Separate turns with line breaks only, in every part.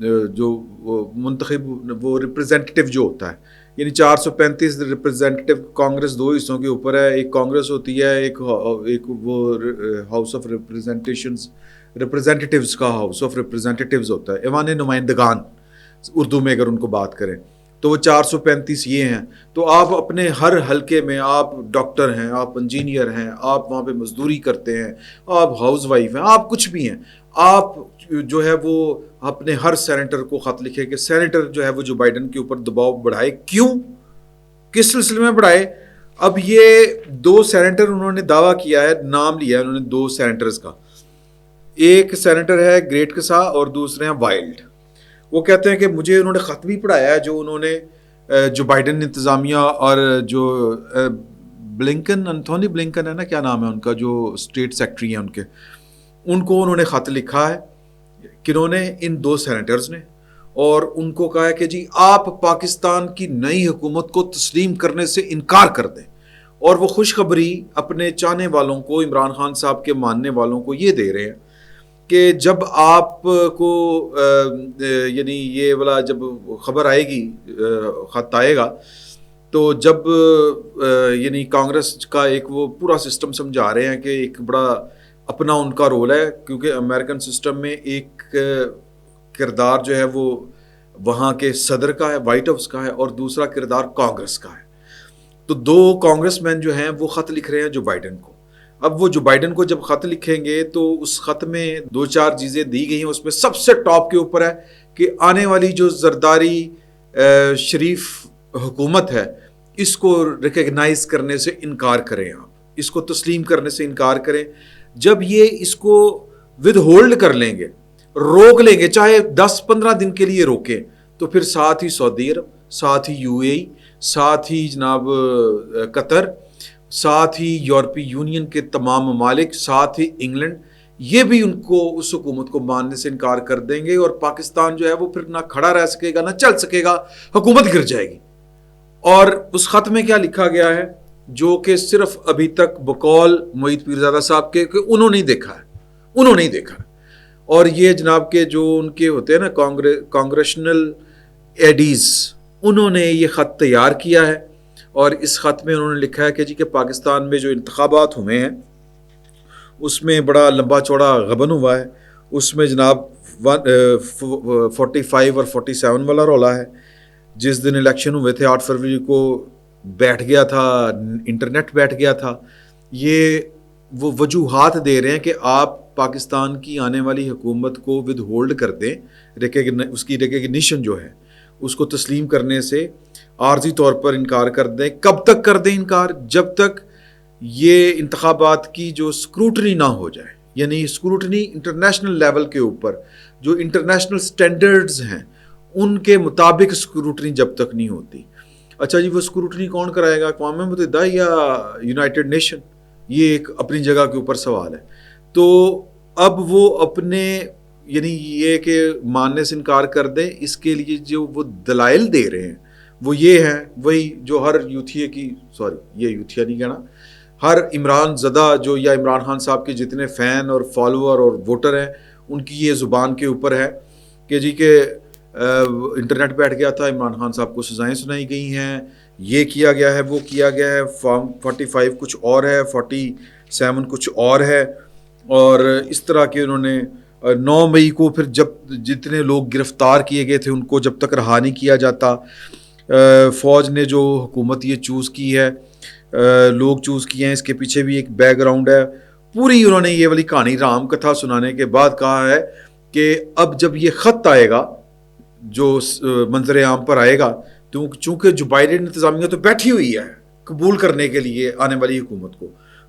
جو منتخب وہ ریپرزینٹیو جو ہوتا ہے، یعنی 435 ریپرزینٹیو کانگریس دو حصوں کے اوپر ہے، ایک کانگریس ہوتی ہے، ایک وہ ہاؤس آف ریپرزینٹیوز کا ہاؤس آف ریپرزینٹیوز ہوتا ہے، ایوان نمائندگان اردو میں اگر ان کو بات کریں تو وہ 435 یہ ہیں. تو آپ اپنے ہر حلقے میں، آپ ڈاکٹر ہیں، آپ انجینئر ہیں، آپ وہاں پہ مزدوری کرتے ہیں، آپ ہاؤس وائف ہیں، آپ کچھ بھی ہیں، آپ جو ہے وہ اپنے ہر سینیٹر کو خط لکھے کہ سینیٹر جو ہے وہ جو بائیڈن کے اوپر دباؤ بڑھائے. کیوں؟ کس سلسلے میں بڑھائے؟ اب یہ دو سینیٹر انہوں نے دعویٰ کیا ہے، نام لیا ہے انہوں نے دو سینیٹرز کا. ایک سینیٹر ہے گریٹ کسا اور دوسرے ہیں وائلڈ. وہ کہتے ہیں کہ مجھے انہوں نے خط بھی پڑھایا ہے جو انہوں نے جو بائیڈن انتظامیہ اور جو بلنکن، انتھونی بلنکن ہے نا، کیا نام ہے ان کا، جو اسٹیٹ سیکٹری ہیں ان کو انہوں نے خط لکھا ہے، کنہوں نے؟ ان دو سینیٹرز نے، اور ان کو کہا ہے کہ جی آپ پاکستان کی نئی حکومت کو تسلیم کرنے سے انکار کر دیں. اور وہ خوشخبری اپنے چاہنے والوں کو، عمران خان صاحب کے ماننے والوں کو یہ دے رہے ہیں کہ جب آپ کو یعنی یہ والا جب خبر آئے گی، خط آئے گا، تو جب یعنی کانگریس کا ایک وہ پورا سسٹم سمجھا رہے ہیں کہ ایک بڑا اپنا ان کا رول ہے، کیونکہ امریکن سسٹم میں ایک کردار جو ہے وہ وہاں کے صدر کا ہے، وائٹ ہاؤس کا ہے، اور دوسرا کردار کانگریس کا ہے. تو دو کانگریس مین جو ہیں وہ خط لکھ رہے ہیں جو بائیڈن کو. اب وہ جو بائیڈن کو جب خط لکھیں گے تو اس خط میں دو چار چیزیں دی گئی ہیں، اس میں سب سے ٹاپ کے اوپر ہے کہ آنے والی جو زرداری شریف حکومت ہے اس کو ریکگنائز کرنے سے انکار کریں، آپ اس کو تسلیم کرنے سے انکار کریں. جب یہ اس کو ود ہولڈ کر لیں گے، روک لیں گے، چاہے 10-15 دن کے لیے روکیں، تو پھر ساتھ ہی سعودی عرب، ساتھ ہی UAE، ساتھ ہی جناب قطر، ساتھ ہی یورپی یونین کے تمام ممالک، ساتھ ہی انگلینڈ، یہ بھی ان کو اس حکومت کو ماننے سے انکار کر دیں گے، اور پاکستان جو ہے وہ پھر نہ کھڑا رہ سکے گا، نہ چل سکے گا، حکومت گر جائے گی. اور اس خط میں کیا لکھا گیا ہے، جو کہ صرف ابھی تک بقول معید پیرزادہ صاحب کے کہ انہوں نے دیکھا ہے. اور یہ جناب کے جو ان کے ہوتے ہیں نا کانگریشنل ایڈیز، انہوں نے یہ خط تیار کیا ہے. اور اس خط میں انہوں نے لکھا ہے کہ جی کہ پاکستان میں جو انتخابات ہوئے ہیں اس میں بڑا لمبا چوڑا غبن ہوا ہے، اس میں جناب 45 اور 47 والا رولا ہے. جس دن الیکشن ہوئے تھے 8 فروری کو بیٹھ گیا تھا، انٹرنیٹ بیٹھ گیا تھا. یہ وہ وجوہات دے رہے ہیں کہ آپ پاکستان کی آنے والی حکومت کو ود ہولڈ کر دیں، اس کی ریکگنیشن جو ہے اس کو تسلیم کرنے سے عارضی طور پر انکار کر دیں. کب تک کر دیں انکار؟ جب تک یہ انتخابات کی جو اسکروٹنی نہ ہو جائے، یعنی اسکروٹنی انٹرنیشنل لیول کے اوپر جو انٹرنیشنل سٹینڈرڈز ہیں ان کے مطابق اسکروٹنی جب تک نہیں ہوتی. اچھا جی، وہ اسکروٹنی کون کرائے گا؟ اقوام متحدہ یا یونائٹڈ نیشن؟ یہ ایک اپنی جگہ کے اوپر سوال ہے. تو اب وہ اپنے یعنی یہ کہ ماننے سے انکار کر دیں، اس کے لیے جو وہ دلائل دے رہے ہیں وہ یہ ہیں، وہی جو ہر یوتھیا کی یہ یوتھیا نہیں کہنا، ہر عمران زدہ جو یا عمران خان صاحب کے جتنے فین اور فالوور اور ووٹر ہیں ان کی یہ زبان کے اوپر ہے کہ جی کہ انٹرنیٹ بیٹھ گیا تھا، عمران خان صاحب کو سزائیں سنائی گئی ہیں، یہ کیا گیا ہے، وہ کیا گیا ہے، فارم 45 کچھ اور ہے، 47 کچھ اور ہے. اور اس طرح کے انہوں نے 9 مئی کو پھر جب جتنے لوگ گرفتار کیے گئے تھے ان کو جب تک رہا نہیں کیا جاتا، فوج نے جو حکومت یہ چوز کی ہے، لوگ چوز کیے ہیں، اس کے پیچھے بھی ایک بیک گراؤنڈ ہے. پوری انہوں نے یہ والی کہانی رام کتھا سنانے کے بعد کہا ہے کہ اب جب یہ خط آئے گا جو منظر عام پر آئے گا، چونکہ جو بائیڈن انتظامیہ تو بیٹھی ہوئی ہے قبول کرنے کے لیے آنے والی حکومت کو،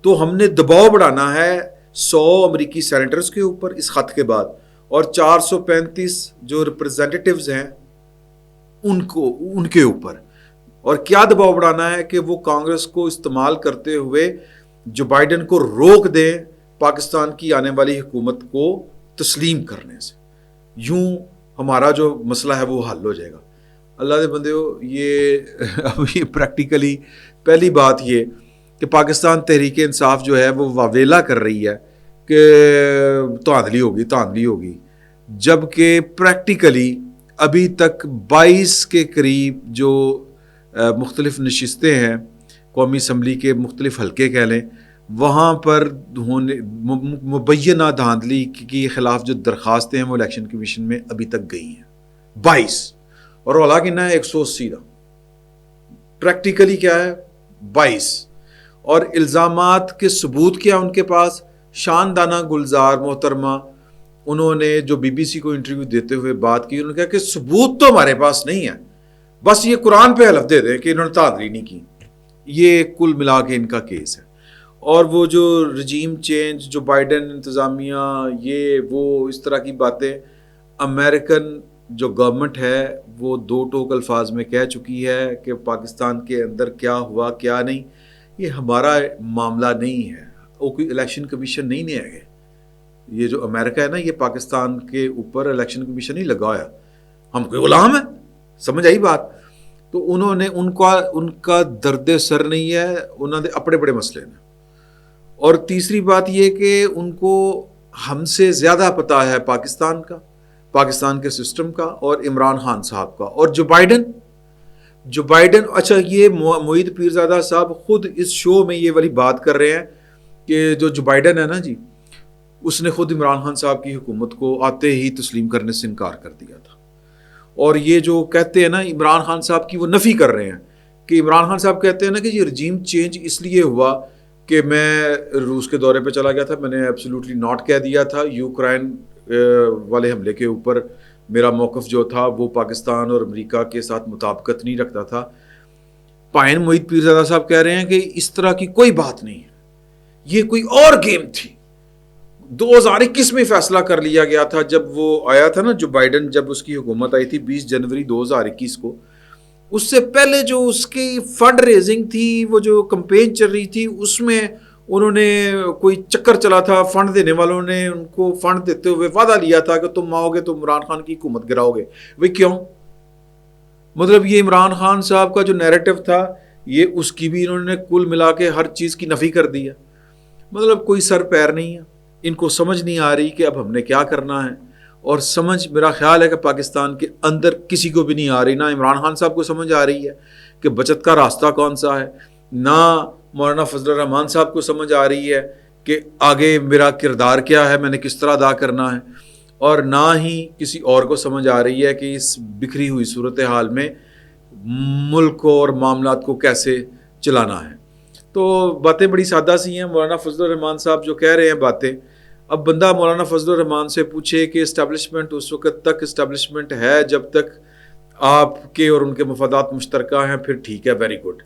تو ہم نے دباؤ بڑھانا ہے 100 امریکی سینیٹرز کے اوپر اس خط کے بعد، اور 435 جو ریپرزینٹیوز ہیں ان کے اوپر. اور کیا دباؤ بڑھانا ہے کہ وہ کانگریس کو استعمال کرتے ہوئے جو بائیڈن کو روک دیں پاکستان کی آنے والی حکومت کو تسلیم کرنے سے. یوں ہمارا جو مسئلہ ہے وہ حل ہو جائے گا. اللہ دے بندیو، یہ پریکٹیکلی پہلی بات یہ کہ پاکستان تحریک انصاف جو ہے وہ واویلا کر رہی ہے کہ تاندلی ہوگی. جبکہ پریکٹیکلی ابھی تک 22 کے قریب جو مختلف نشستیں ہیں قومی اسمبلی کے مختلف حلقے کہہ لیں، وہاں پر مبینہ دھاندلی کے خلاف جو درخواستیں ہیں وہ الیکشن کمیشن میں ابھی تک گئی ہیں 22، اور حالانکہ نہ 180 دا پریکٹیکلی کیا ہے 22، اور الزامات کے ثبوت کیا ان کے پاس؟ شاندانہ گلزار محترمہ انہوں نے جو بی بی سی کو انٹرویو دیتے ہوئے بات کی، انہوں نے کہا کہ ثبوت تو ہمارے پاس نہیں ہے، بس یہ قرآن پہ حلف دے دیں کہ انہوں نے دھاندلی نہیں کی۔ یہ کل ملا کے ان کا کیس ہے۔ اور وہ جو رجیم چینج، جو بائیڈن انتظامیہ، یہ وہ اس طرح کی باتیں، امریکن جو گورنمنٹ ہے وہ دو ٹوک الفاظ میں کہہ چکی ہے کہ پاکستان کے اندر کیا ہوا کیا نہیں یہ ہمارا معاملہ نہیں ہے، وہ کوئی الیکشن کمیشن نہیں ہے گے۔ یہ جو امریکہ ہے نا، یہ پاکستان کے اوپر الیکشن کمیشن نہیں لگایا، ہم کوئی غلام ہیں، سمجھ آئی بات؟ تو انہوں نے ان کا درد سر نہیں ہے، انہوں نے اپنے بڑے مسئلے ہیں۔ اور تیسری بات یہ کہ ان کو ہم سے زیادہ پتہ ہے پاکستان کا، پاکستان کے سسٹم کا، اور عمران خان صاحب کا، اور جو بائیڈن اچھا، یہ معید پیرزادہ صاحب خود اس شو میں یہ والی بات کر رہے ہیں کہ جو بائیڈن ہے نا جی، اس نے خود عمران خان صاحب کی حکومت کو آتے ہی تسلیم کرنے سے انکار کر دیا تھا۔ اور یہ جو کہتے ہیں نا عمران خان صاحب کی، وہ نفی کر رہے ہیں کہ عمران خان صاحب کہتے ہیں نا کہ یہ رجیم چینج اس لیے ہوا کہ میں روس کے دورے پہ چلا گیا تھا، میں نے ایبسلیوٹلی ناٹ کہہ دیا تھا، یوکرائن والے حملے کے اوپر میرا موقف جو تھا وہ پاکستان اور امریکہ کے ساتھ مطابقت نہیں رکھتا تھا۔ پائن معید پیرزادہ صاحب کہہ رہے ہیں کہ اس طرح کی کوئی بات نہیں ہے، یہ کوئی اور گیم تھی۔ 2021 میں فیصلہ کر لیا گیا تھا جب وہ آیا تھا نا، جو بائیڈن جب اس کی حکومت آئی تھی 20 جنوری 2021 کو، اس سے پہلے جو اس کی فنڈ ریزنگ تھی، وہ جو کمپین چل رہی تھی، اس میں انہوں نے کوئی چکر چلا تھا، فنڈ دینے والوں نے ان کو فنڈ دیتے ہوئے وعدہ لیا تھا کہ تم آؤ گے تو عمران خان کی حکومت گراؤ گے۔ وہ کیوں؟ مطلب یہ عمران خان صاحب کا جو نیریٹو تھا، یہ اس کی بھی انہوں نے کل ملا کے ہر چیز کی نفی کر دی ہے۔ مطلب کوئی سر پیر نہیں ہے، ان کو سمجھ نہیں آ رہی کہ اب ہم نے کیا کرنا ہے، اور سمجھ میرا خیال ہے کہ پاکستان کے اندر کسی کو بھی نہیں آ رہی، نہ عمران خان صاحب کو سمجھ آ رہی ہے کہ بچت کا راستہ کون سا ہے، نہ مولانا فضل الرحمان صاحب کو سمجھ آ رہی ہے کہ آگے میرا کردار کیا ہے، میں نے کس طرح ادا کرنا ہے، اور نہ ہی کسی اور کو سمجھ آ رہی ہے کہ اس بکھری ہوئی صورتحال میں ملک کو اور معاملات کو کیسے چلانا ہے۔ تو باتیں بڑی سادہ سی ہیں، مولانا فضل الرحمان صاحب جو کہہ رہے ہیں باتیں، اب بندہ مولانا فضل الرحمان سے پوچھے کہ اسٹیبلشمنٹ اس وقت تک اسٹیبلشمنٹ ہے جب تک آپ کے اور ان کے مفادات مشترکہ ہیں، پھر ٹھیک ہے، ویری گڈ۔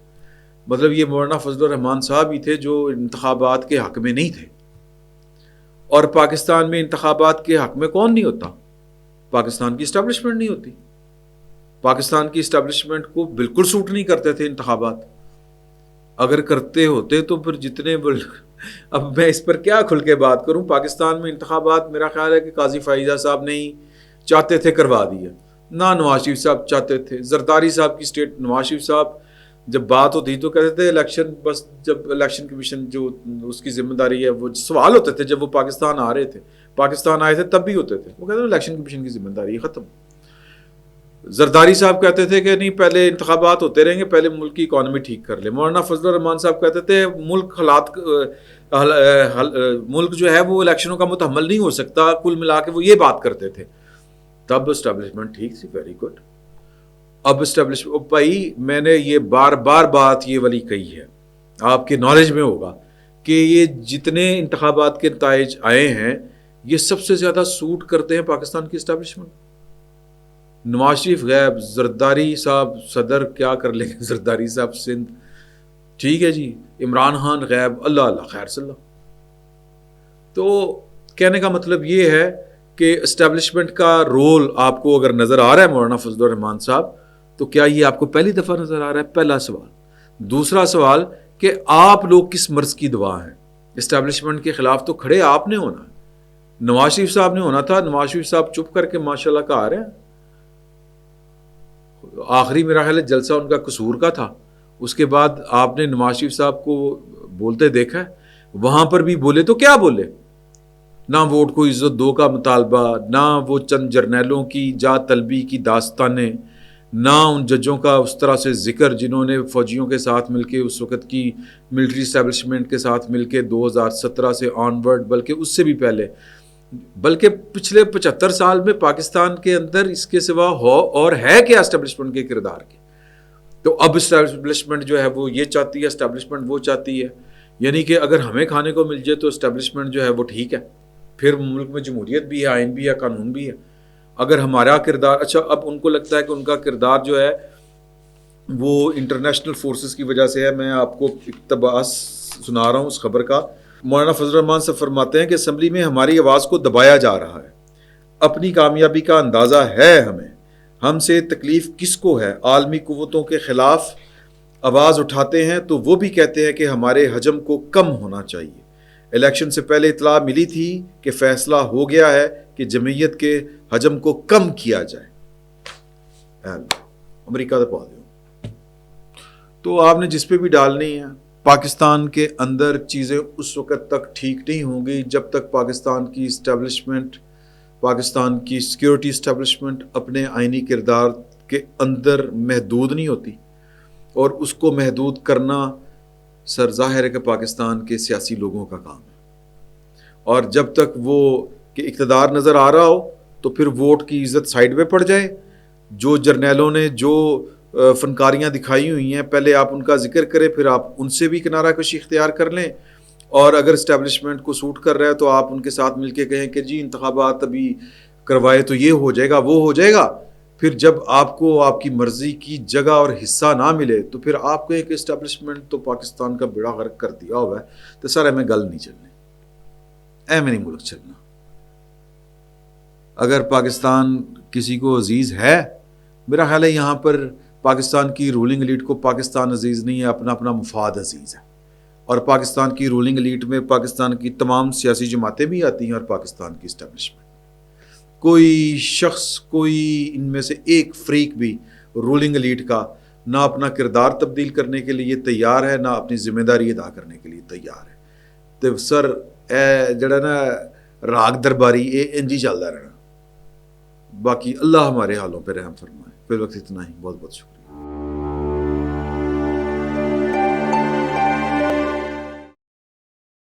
مطلب یہ مولانا فضل الرحمان صاحب ہی تھے جو انتخابات کے حق میں نہیں تھے، اور پاکستان میں انتخابات کے حق میں کون نہیں ہوتا؟ پاکستان کی اسٹیبلشمنٹ نہیں ہوتی۔ پاکستان کی اسٹیبلشمنٹ کو بالکل سوٹ نہیں کرتے تھے انتخابات، اگر کرتے ہوتے تو پھر جتنے اب میں اس پر کیا کھل کے بات کروں۔ پاکستان میں انتخابات میرا خیال ہے کہ قاضی فائزہ صاحب نہیں چاہتے تھے کروا دیے، نہ نواز شریف صاحب چاہتے تھے، زرداری صاحب کی اسٹیٹ، نواز شریف صاحب جب بات ہوتی تو کہتے تھے الیکشن، بس جب الیکشن کمیشن جو اس کی ذمہ داری ہے، وہ سوال ہوتے تھے جب وہ پاکستان آ رہے تھے، پاکستان آئے تھے تب بھی ہوتے تھے، وہ کہتے تھے الیکشن کمیشن کی ذمہ داری ختم۔ زرداری صاحب کہتے تھے کہ نہیں، پہلے انتخابات ہوتے رہیں گے، پہلے ملک کی اکانومی ٹھیک کر لیں۔ مولانا فضل الرحمان صاحب کہتے تھے ملک جو ہے وہ الیکشنوں کا متحمل نہیں ہو سکتا، کل ملا کے وہ یہ بات کرتے تھے۔ تب اسٹیبلشمنٹ ٹھیک تھی، ویری گڈ۔ اب اسٹیبلشمنٹ بھائی، میں نے یہ بار بات یہ والی کہی ہے، آپ کے نالج میں ہوگا کہ یہ جتنے انتخابات کے نتائج آئے ہیں، یہ سب سے زیادہ سوٹ کرتے ہیں پاکستان کی اسٹیبلشمنٹ۔ نواز شریف غائب، زرداری صاحب صدر کیا کر لیں گے، زرداری صاحب سندھ، ٹھیک ہے جی، عمران خان غائب، اللہ خیر صلی اللہ۔ تو کہنے کا مطلب یہ ہے کہ اسٹیبلشمنٹ کا رول آپ کو اگر نظر آ رہا ہے مولانا فضل الرحمان صاحب، تو کیا یہ آپ کو پہلی دفعہ نظر آ رہا ہے؟ پہلا سوال۔ دوسرا سوال کہ آپ لوگ کس مرض کی دوا ہیں؟ اسٹیبلشمنٹ کے خلاف تو کھڑے آپ نے ہونا ہے، نواز شریف صاحب نے ہونا تھا۔ نواز شریف صاحب چپ کر کے ماشاءاللہ کا آ رہے ہیں، آخری میرا خیال ہے جلسہ ان کا قصور کا تھا، اس کے بعد آپ نے نواز شریف صاحب کو بولتے دیکھا ہے، وہاں پر بھی بولے تو کیا بولے، نہ ووٹ کو عزت دو کا مطالبہ، نہ وہ چند جرنیلوں کی جا طلبی کی داستانیں، نہ ان ججوں کا اس طرح سے ذکر جنہوں نے فوجیوں کے ساتھ مل کے اس وقت کی ملٹری اسٹیبلشمنٹ کے ساتھ مل کے 2017 سے آن ورڈ، بلکہ اس سے بھی پہلے، بلکہ پچھلے 75 سال میں پاکستان کے اندر اس کے سوا ہو اور ہے کیا اسٹیبلشمنٹ کے کردار کے. تو اب اسٹیبلشمنٹ جو ہے وہ یہ چاہتی ہے، اسٹیبلشمنٹ وہ چاہتی ہے، یعنی کہ اگر ہمیں کھانے کو مل جائے تو اسٹیبلشمنٹ جو ہے وہ ٹھیک ہے، پھر ملک میں جمہوریت بھی ہے، آئین بھی ہے، قانون بھی ہے. اگر ہمارا کردار، اچھا اب ان کو لگتا ہے کہ ان کا کردار جو ہے وہ انٹرنیشنل فورسز کی وجہ سے ہے. میں آپ کو اقتباس سنا رہا ہوں اس خبر کا. مولانا فضل الرحمان سے فرماتے ہیں کہ اسمبلی میں ہماری آواز کو دبایا جا رہا ہے. اپنی کامیابی کا اندازہ ہے ہمیں، ہم سے تکلیف کس کو ہے. عالمی قوتوں کے خلاف آواز اٹھاتے ہیں تو وہ بھی کہتے ہیں کہ ہمارے حجم کو کم ہونا چاہیے. الیکشن سے پہلے اطلاع ملی تھی کہ فیصلہ ہو گیا ہے کہ جمعیت کے حجم کو کم کیا جائے. امریکہ تو پا دو. تو آپ نے جس پہ بھی ڈالنی ہے، پاکستان کے اندر چیزیں اس وقت تک ٹھیک نہیں ہوں گی جب تک پاکستان کی اسٹیبلشمنٹ، پاکستان کی سیکیورٹی اسٹیبلشمنٹ اپنے آئینی کردار کے اندر محدود نہیں ہوتی. اور اس کو محدود کرنا سر ظاہر ہے کہ پاکستان کے سیاسی لوگوں کا کام ہے. اور جب تک وہ کہ اقتدار نظر آ رہا ہو تو پھر ووٹ کی عزت سائیڈ پہ پڑ جائے. جو جرنیلوں نے جو فنکاریاں دکھائی ہوئی ہیں، پہلے آپ ان کا ذکر کریں، پھر آپ ان سے بھی کنارہ کشی اختیار کر لیں. اور اگر اسٹیبلشمنٹ کو سوٹ کر رہا ہے تو آپ ان کے ساتھ مل کے کہیں کہ جی انتخابات ابھی کروائے تو یہ ہو جائے گا، وہ ہو جائے گا. پھر جب آپ کو آپ کی مرضی کی جگہ اور حصہ نہ ملے تو پھر آپ کہیں کہ اسٹیبلشمنٹ تو پاکستان کا بیڑا غرق کر دیا ہوا ہے. تو سر ہمیں گل نہیں چلنی، میں نہیں ملک چلنا. اگر پاکستان کسی کو عزیز ہے، میرا خیال ہے یہاں پر پاکستان کی رولنگ ایلیٹ کو پاکستان عزیز نہیں ہے، اپنا اپنا مفاد عزیز ہے. اور پاکستان کی رولنگ ایلیٹ میں پاکستان کی تمام سیاسی جماعتیں بھی آتی ہیں اور پاکستان کی اسٹیبلشمنٹ. کوئی شخص، کوئی ان میں سے ایک فریق بھی رولنگ ایلیٹ کا نہ اپنا کردار تبدیل کرنے کے لیے تیار ہے، نہ اپنی ذمہ داری ادا کرنے کے لیے تیار ہے. تو سر جڑا نا راگ درباری انج ہی چلتا رہنا. باقی اللہ ہمارے حالوں پہ رحم فرمائے. فی الوقت اتنا ہی. بہت بہت شکریہ.